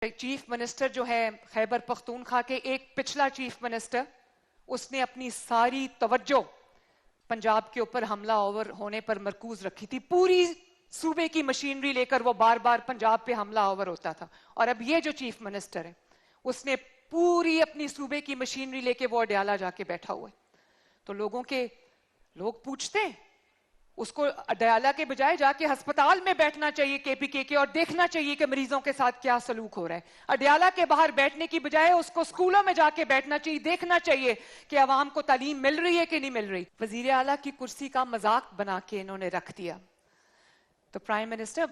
Chief minister جو ہے خیبر پختونخوا کے ایک پچھلا چیف منسٹر، اس نے اپنی ساری توجہ پنجاب کے اوپر حملہ آور ہونے پر مرکوز رکھی تھی. پوری صوبے کی مشینری لے کر وہ بار بار پنجاب پہ حملہ آور ہوتا تھا. اور اب یہ جو چیف منسٹر ہے اس نے پوری اپنی صوبے کی مشینری لے کے وہ اڈیالہ جا کے بیٹھا ہوا ہے. تو لوگ پوچھتے ہیں اس کو اڈیالہ کے بجائے جا کے ہسپتال میں بیٹھنا چاہیے کے پی کے اور دیکھنا چاہیے کہ مریضوں کے ساتھ کیا سلوک ہو رہا ہے. اڈیالہ کے باہر بیٹھنے کی بجائے اس کو سکولوں میں جا کے بیٹھنا چاہیے، دیکھنا چاہیے کہ عوام کو تعلیم مل رہی ہے کہ نہیں مل رہی. وزیر اعلیٰ کی کرسی کا مذاق بنا کے انہوں نے رکھ دیا. تو پرائم منسٹر،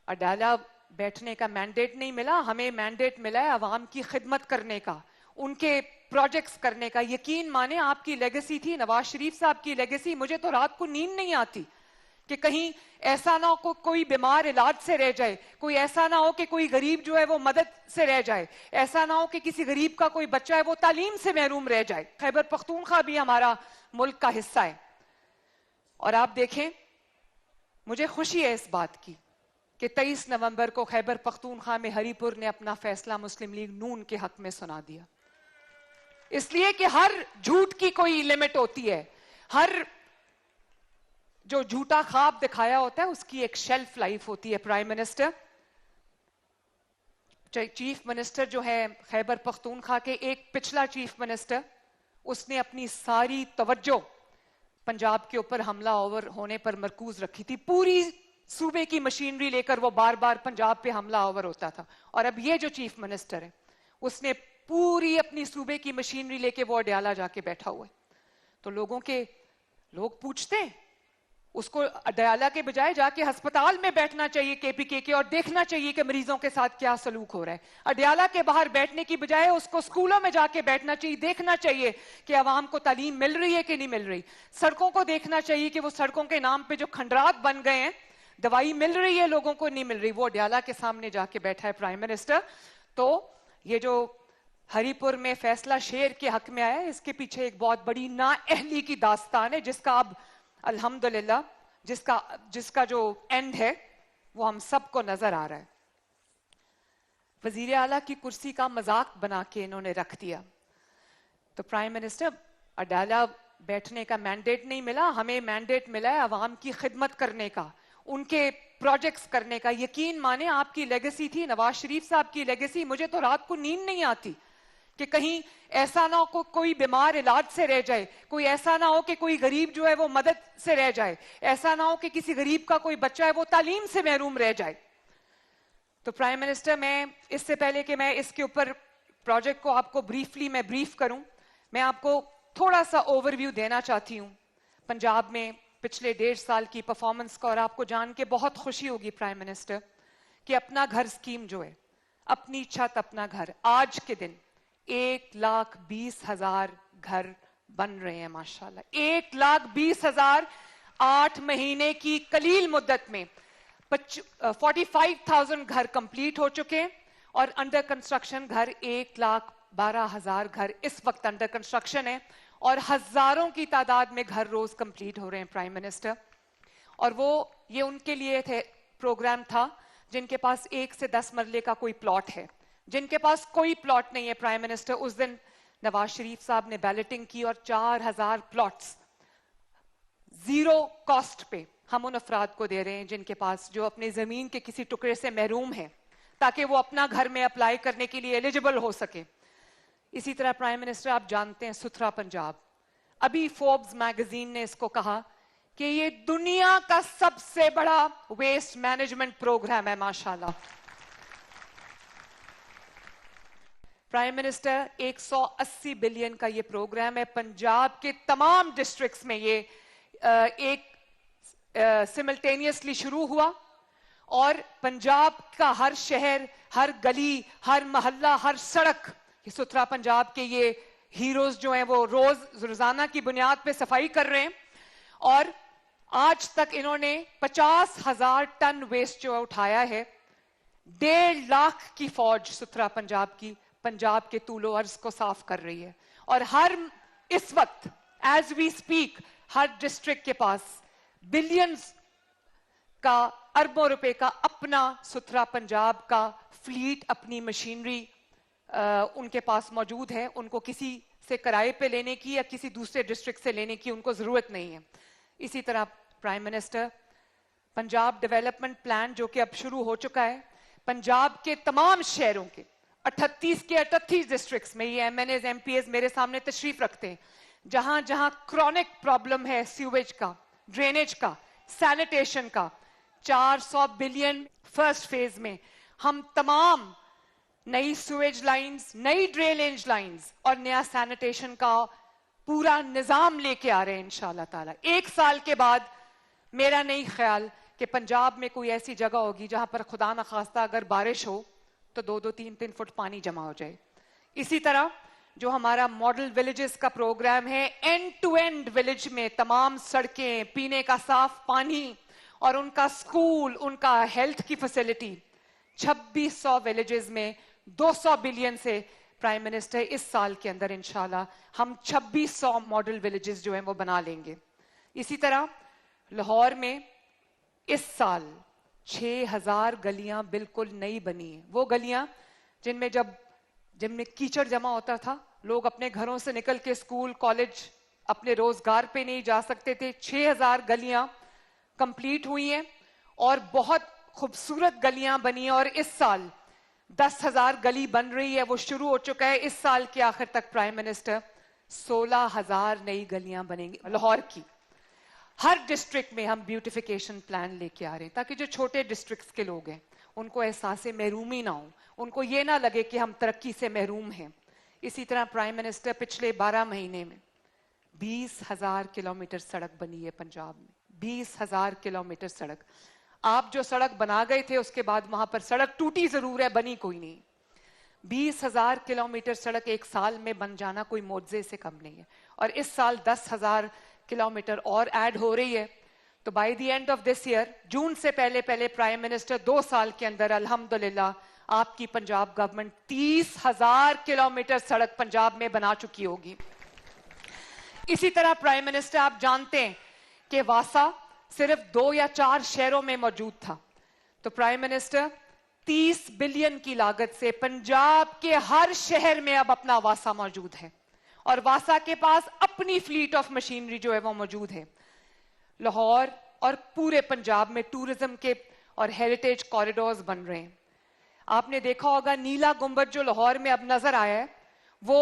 اڈیالہ بیٹھنے کا مینڈیٹ نہیں ملا، ہمیں مینڈیٹ ملا ہے عوام کی خدمت کرنے کا، ان کے پروجیکٹس کرنے کا. یقین مانیں آپ کی لیگیسی تھی، نواز شریف صاحب کی لیگیسی. مجھے تو رات کو نیند نہیں آتی کہ کہیں ایسا نہ ہو کوئی بیمار علاج سے رہ جائے، کوئی ایسا نہ ہو کہ کوئی غریب جو ہے وہ مدد سے رہ جائے، ایسا نہ ہو کہ کسی غریب کا کوئی بچہ ہے وہ تعلیم سے محروم رہ جائے. خیبر پختونخوا بھی ہمارا ملک کا حصہ ہے. اور آپ دیکھیں، مجھے خوشی ہے اس بات کی کہ 23 نومبر کو خیبر پختونخوا میں ہری پور نے اپنا فیصلہ مسلم لیگ نون کے حق میں سنا دیا. اس لیے کہ ہر جھوٹ کی کوئی لیمٹ ہوتی ہے، ہر جو جھوٹا خواب دکھایا ہوتا ہے اس کی ایک شیلف لائف ہوتی ہے. پرائم منسٹر، چیف منسٹر جو ہے خیبر پختونخوا کے ایک پچھلا چیف منسٹر، اس نے اپنی ساری توجہ پنجاب کے اوپر حملہ آور ہونے پر مرکوز رکھی تھی. پوری صوبے کی مشینری لے کر وہ بار بار پنجاب پہ حملہ آور ہوتا تھا. اور اب یہ جو چیف منسٹر ہے اس نے پوری اپنی صوبے کی مشینری لے کے وہ اڈیالہ جا کے بیٹھا ہوا ہے. تو لوگ پوچھتے ہیں اس کو اڈیالہ کے بجائے جا کے ہسپتال میں بیٹھنا چاہیے کے پی کے اور دیکھنا چاہیے کہ مریضوں کے ساتھ کیا سلوک ہو رہا ہے. اڈیالہ کے باہر بیٹھنے کی بجائے اس کو سکولوں میں جا کے بیٹھنا چاہیے، دیکھنا چاہیے کہ عوام کو تعلیم مل رہی ہے کہ نہیں مل رہی. سڑکوں کو دیکھنا چاہیے کہ وہ سڑکوں کے نام پہ جو کھنڈرات بن گئے ہیں، دوائی مل رہی ہے لوگوں کو نہیں مل رہی. وہ اڈیالہ کے سامنے جا کے بیٹھا ہے پرائم منسٹر. تو یہ جو ہری پور میں فیصلہ شیر کے حق میں آیا ہے، اس کے پیچھے ایک بہت بڑی نااہلی کی داستان ہے جس کا اب الحمدللہ جس کا جو اینڈ ہے وہ ہم سب کو نظر آ رہا ہے. وزیر اعلیٰ کی کرسی کا مذاق بنا کے انہوں نے رکھ دیا. تو پرائم منسٹر، اڈیالہ بیٹھنے کا مینڈیٹ نہیں ملا، ہمیں مینڈیٹ ملا ہے عوام کی خدمت کرنے کا، ان کے پروجیکٹس کرنے کا. یقین مانیں آپ کی لیگیسی تھی، نواز شریف صاحب کی لیگیسی. مجھے تو رات کو نیند نہیں آتی کہ کہیں ایسا نہ ہو کوئی بیمار علاج سے رہ جائے، کوئی ایسا نہ ہو کہ کوئی غریب جو ہے وہ مدد سے رہ جائے، ایسا نہ ہو کہ کسی غریب کا کوئی بچہ ہے وہ تعلیم سے محروم رہ جائے. تو پرائم منسٹر، میں اس سے پہلے کہ میں اس کے اوپر پروجیکٹ کو آپ کو میں بریف کروں، میں آپ کو تھوڑا سا اوور ویو دینا چاہتی ہوں پنجاب میں پچھلے 1.5 سال کی پرفارمنس کا. اور آپ کو جان کے بہت خوشی ہوگی پرائم منسٹر کہ اپنا گھر اسکیم جو ہے، اپنی چھت اپنا گھر، آج کے دن 1,20,000 گھر بن رہے ہیں. ماشاءاللہ 1,20,000 8 مہینے کی قلیل مدت میں 45,000 گھر کمپلیٹ ہو چکے ہیں. اور انڈر کنسٹرکشن گھر 1,12,000 گھر اس وقت انڈر کنسٹرکشن ہے. اور ہزاروں کی تعداد میں گھر روز کمپلیٹ ہو رہے ہیں پرائم منسٹر. اور یہ ان کے لیے پروگرام تھا جن کے پاس 1 سے 10 مرلے کا کوئی پلاٹ ہے. جن کے پاس کوئی پلاٹ نہیں ہے پرائم منسٹر، اس دن نواز شریف صاحب نے بیلٹنگ کی اور 4,000 پلاٹس زیرو کاسٹ پہ ہم ان افراد کو دے رہے ہیں جن کے پاس، جو اپنے زمین کے کسی ٹکڑے سے محروم ہیں، تاکہ وہ اپنا گھر میں اپلائی کرنے کے لیے ایلیجیبل ہو سکے. اسی طرح پرائم منسٹر، آپ جانتے ہیں ستھرا پنجاب، ابھی فوربس میگزین نے اس کو کہا کہ یہ دنیا کا سب سے بڑا ویسٹ مینجمنٹ پروگرام ہے. ماشاءاللہ پرائم منسٹر، 180 بلین کا یہ پروگرام ہے. پنجاب کے تمام ڈسٹرکٹس میں یہ ایک سملٹینیسلی شروع ہوا. اور پنجاب کا ہر شہر، ہر گلی، ہر محلہ، ہر سڑک، یہ ستھرا پنجاب کے یہ ہیروز جو ہیں وہ روزانہ کی بنیاد پہ صفائی کر رہے ہیں. اور آج تک انہوں نے 50,000 ٹن ویسٹ جو اٹھایا ہے. 1.5 لاکھ کی فوج ستھرا پنجاب کی پنجاب کے طول و عرض کو صاف کر رہی ہے. اور اس وقت ایز وی اسپیک ہر ڈسٹرکٹ کے پاس بلینز کا अरबों रुपए का अपना सुथरा पंजाब का फ्लीट, अपनी मशीनरी उनके पास मौजूद है. उनको किसी से किराए पे लेने की या किसी दूसरे डिस्ट्रिक्ट से लेने की उनको जरूरत नहीं है. इसी तरह prime minister, Punjab development plan जो कि अब शुरू हो चुका है, पंजाब के तमाम शहरों के 38 के 38 डिस्ट्रिक्ट्स में, ये MNAs MPAs मेरे सामने तशरीफ रखते हैं, जहां जहां क्रॉनिक प्रॉब्लम है सीवेज का, ड्रेनेज का, सैनिटेशन का, 400 बिलियन फर्स्ट फेज में हम तमाम नई सीवेज लाइंस, नई ड्रेनेज लाइंस और नया सैनिटेशन का पूरा निजाम लेके आ रहे हैं इंशाल्लाह ताला. 1 साल के बाद मेरा नहीं ख्याल कि पंजाब में कोई ऐसी जगह होगी जहां पर खुदा न खास्ता अगर बारिश हो तो 2-2, 3-3 फुट पानी जमा हो जाए. इसी तरह जो हमारा मॉडल विलेजेस का प्रोग्राम है, एंड टू एंड विलेज में तमाम सड़कें, पीने का साफ पानी और उनका स्कूल, उनका हेल्थ की फैसिलिटी, 2600 विलेजेस में 200 बिलियन से प्राइम मिनिस्टर इस साल के अंदर इंशाल्लाह हम 2600 मॉडल विलेजेस जो हैं वो बना लेंगे. इसी तरह लाहौर में इस साल 6000 गलियां बिल्कुल नई बनी हैं. वो गलियां जिनमें कीचड़ जमा होता था, लोग अपने घरों से निकल के स्कूल, कॉलेज, अपने रोजगार पे नहीं जा सकते थे. 6000 गलियां कंप्लीट हुई हैं और बहुत खूबसूरत गलियां बनी हैं. और इस साल 10,000 गली बन रही है, वो शुरू हो चुका है. इस साल के आखिर तक प्राइम मिनिस्टर 16,000 नई गलियां बनेंगी लाहौर की. हर डिस्ट्रिक्ट में हम ब्यूटिफिकेशन प्लान लेके आ रहे हैं ताकि जो छोटे डिस्ट्रिक्ट्स के लोग हैं उनको एहसास महरूमी ना हो, उनको ये ना लगे कि हम तरक्की से महरूम हैं. इसी तरह प्राइम मिनिस्टर पिछले 12 महीने में 20,000 किलोमीटर सड़क बनी है पंजाब में. 20,000 किलोमीटर सड़क. आप जो सड़क बना गए थे उसके बाद वहां पर सड़क टूटी जरूर है, बनी कोई नहीं. 20,000 किलोमीटर सड़क एक साल में बन जाना कोई मोज़े से कम नहीं है. और इस साल 10,000 किलोमीटर और ऐड हो रही है. तो by the end of this year, जून से पहले पहले प्राइम मिनिस्टर 2 साल के अंदर अल्हम्दुलिल्लाह आपकी पंजाब गवर्नमेंट 30,000 किलोमीटर सड़क पंजाब में बना चुकी होगी. इसी तरह प्राइम मिनिस्टर, आप जानते हैं कि वासा सिर्फ 2 या 4 शहरों में मौजूद था. तो प्राइम मिनिस्टर 30 बिलियन की लागत से पंजाब के हर शहर में अब अपना वासा मौजूद है और वासा के पास अपनी फ्लीट ऑफ मशीनरी जो है वो मौजूद है. लाहौर और पूरे पंजाब में टूरिज्म के और हेरिटेज कॉरिडोर्स बन रहे हैं. आपने देखा होगा नीला गुंबद जो लाहौर में अब नजर आया है, वो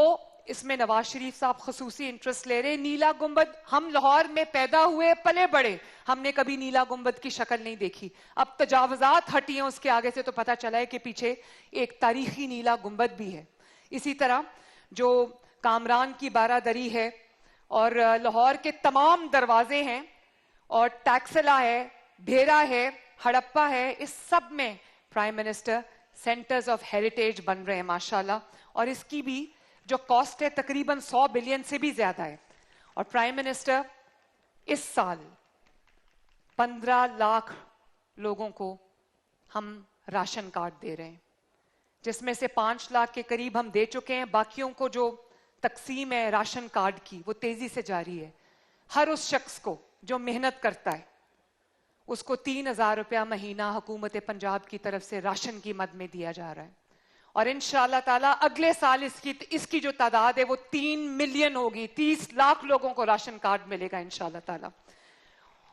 इसमें नवाज शरीफ साहब खसूसी इंटरेस्ट ले रहे हैं. नीला गुंबद, हम लाहौर में पैदा हुए, पले बड़े, हमने कभी नीला गुंबद की शक्ल नहीं देखी. अब तजावुजात हटी हैं उसके आगे से तो पता चला है कि पीछे एक तारीखी नीला गुंबद भी है. इसी तरह जो कामरान की बारादरी है और लाहौर के तमाम दरवाजे हैं और टैक्सला है, भेरा है, हड़प्पा है, इस सब में prime minister centres of heritage बन रहे हैं माशाल्लाह. और इसकी भी जो कॉस्ट है तकरीबन 100 बिलियन से भी ज्यादा है. और प्राइम मिनिस्टर इस साल 15 लाख लोगों को हम राशन कार्ड दे रहे हैं, जिसमें से 5 लाख के करीब हम दे चुके हैं. बाकियों को जो तकसीम है राशन कार्ड की वो तेजी से जारी है. हर उस शख्स को जो मेहनत करता है उसको 3,000 रुपया महीना हुकूमत पंजाब की तरफ से राशन की मद में दिया जा रहा है. और इंशाअल्लाह ताला अगले साल इसकी जो तादाद है वो 3 मिलियन होगी. 30 लाख लोगों को राशन कार्ड मिलेगा इंशाअल्लाह ताला.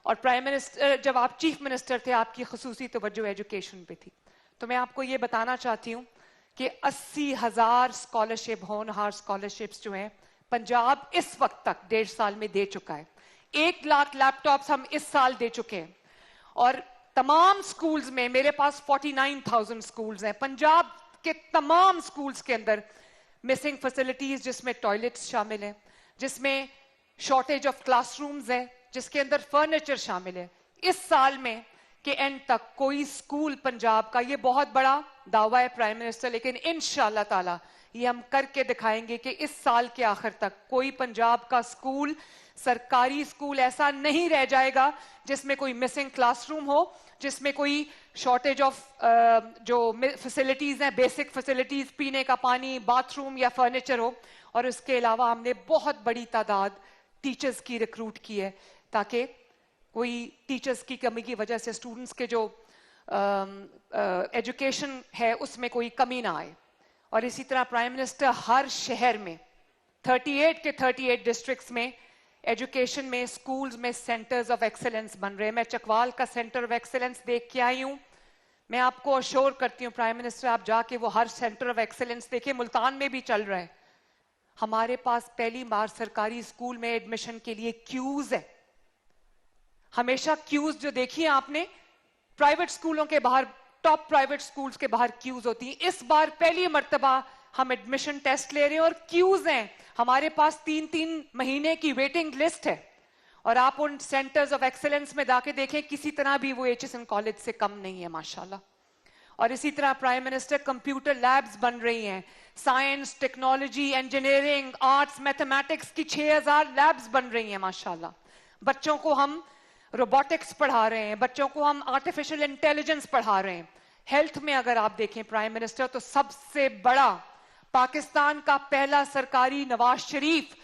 और प्राइम मिनिस्टर, जब आप चीफ मिनिस्टर थे, आपकी खसूसी तवज्जो एजुकेशन पे थी. तो मैं आपको ये बताना चाहती हूँ कि 80,000 स्कॉलरशिप, होनहार स्कॉलरशिप्स जो हैं पंजाब इस वक्त तक 1.5 साल में दे चुका है. 1 लाख लैपटॉप्स हम इस साल दे चुके हैं. और तमाम स्कूल्स में, मेरे पास 49,000 स्कूल्स हैं पंजाब के तमाम स्कूल्स के अंदर मिसिंग फैसिलिटीज, जिसमें टॉयलेट्स शामिल हैं, जिसमें शॉर्टेज ऑफ क्लासरूम्स है, जिसके अंदर फर्नीचर शामिल है. इस साल में के एंड तक कोई स्कूल पंजाब का, ये बहुत बड़ा दावा है प्राइम मिनिस्टर, लेकिन इंशाअल्लाह ताला ये हम करके दिखाएंगे कि इस साल के आखिर तक कोई पंजाब का स्कूल, सरकारी स्कूल ऐसा नहीं रह जाएगा जिसमें कोई मिसिंग क्लासरूम हो, जिसमें कोई शॉर्टेज ऑफ जो फैसिलिटीज हैं, बेसिक फैसिलिटीज, पीने का पानी, बाथरूम या फर्नीचर हो. और इसके अलावा हमने बहुत बड़ी तादाद टीचर्स की रिक्रूट की है ताकि कोई टीचर्स की कमी की वजह से स्टूडेंट्स के जो एजुकेशन है उसमें कोई कमी ना आए। और इसी तरह प्राइम मिनिस्टर हर शहर में 38 के 38 डिस्ट्रिक्ट्स में एजुकेशन में स्कूल्स में सेंटर्स ऑफ एक्सेलेंस बन रहे हैं। मैं चकवाल का सेंटर ऑफ एक्सेलेंस देख के आई हूं। मैं आपको अश्योर करती हूं प्राइम मिनिस्टर, आप जाके वो हर सेंटर ऑफ एक्सेलेंस देखिए, मुल्तान में भी चल रहा है। हमारे पास पहली बार सरकारी स्कूल में एडमिशन के लिए क्यूज है। हमेशा क्यूज जो देखिए आपने प्राइवेट स्कूलों के बाहर, टॉप प्राइवेट स्कूल्स के बाहर क्यूज होती हैं। इस बार पहली मर्तबा हम एडमिशन टेस्ट ले रहे हैं और क्यूज हैं। हमारे पास 3-3 महीने की वेटिंग लिस्ट है। और आप उन सेंटर्स ऑफ एक्सेलेंस में जाके देखें, किसी तरह भी वो HSN कॉलेज से कम नहीं है माशाल्लाह। और इसी तरह प्राइम मिनिस्टर कंप्यूटर लैब्स बन रही हैं, science, technology, engineering, arts, mathematics की 6000 लैब्स बन रही हैं माशाल्लाह। बच्चों को हम रोबोटिक्स पढ़ा रहे हैं, बच्चों को हम आर्टिफिशियल इंटेलिजेंस पढ़ा रहे हैं। हेल्थ में अगर आप देखें प्राइम मिनिस्टर, तो सबसे बड़ा पाकिस्तान का पहला सरकारी नवाज शरीफ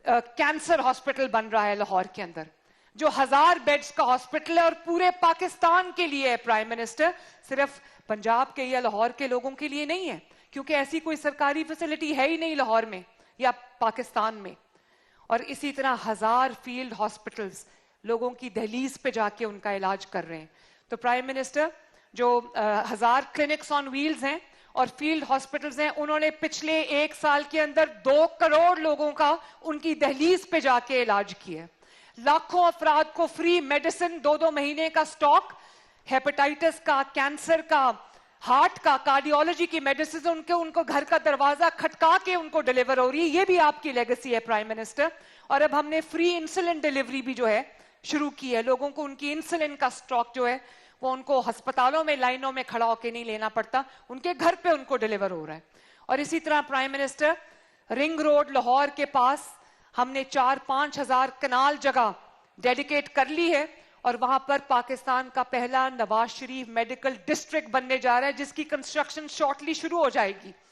कैंसर हॉस्पिटल बन रहा है लाहौर के अंदर, जो 1000 बेड्स का हॉस्पिटल है और पूरे पाकिस्तान के लिए है प्राइम मिनिस्टर, सिर्फ पंजाब के या लाहौर के लोगों के लिए नहीं है, क्योंकि ऐसी कोई सरकारी फैसिलिटी है ही नहीं लाहौर में या पाकिस्तान में। और इसी तरह 1000 फील्ड हॉस्पिटल्स लोगों की दहलीज पे जाके उनका इलाज कर रहे हैं। तो प्राइम मिनिस्टर जो 1000 क्लिनिक्स ऑन व्हील्स हैं और फील्ड हॉस्पिटल्स हैं, उन्होंने पिछले 1 साल के अंदर 2 करोड़ लोगों का उनकी दहलीज पे जाके इलाज किया। लाखों अफराद को फ्री मेडिसिन, 2-2 महीने का स्टॉक, हेपेटाइटिस का, कैंसर का, हार्ट का, कार्डियोलॉजी की मेडिसिन उनको घर का दरवाजा खटका के उनको डिलीवर हो रही है। ये भी आपकी लेगेसी है प्राइम मिनिस्टर। और अब हमने फ्री इंसुलिन डिलीवरी भी जो है शुरू की है। लोगों को उनकी इंसुलिन का स्टॉक जो है वो उनको अस्पतालों में लाइनों में खड़ा होकर नहीं लेना पड़ता, उनके घर पे उनको डिलीवर हो रहा है। और इसी तरह prime minister ring road Lahore के पास हमने 4-5 हजार कनाल जगह डेडिकेट कर ली है और वहां पर पाकिस्तान का पहला नवाज शरीफ मेडिकल डिस्ट्रिक्ट बनने जा रहा है, जिसकी कंस्ट्रक्शन शॉर्टली शुरू हो जाएगी।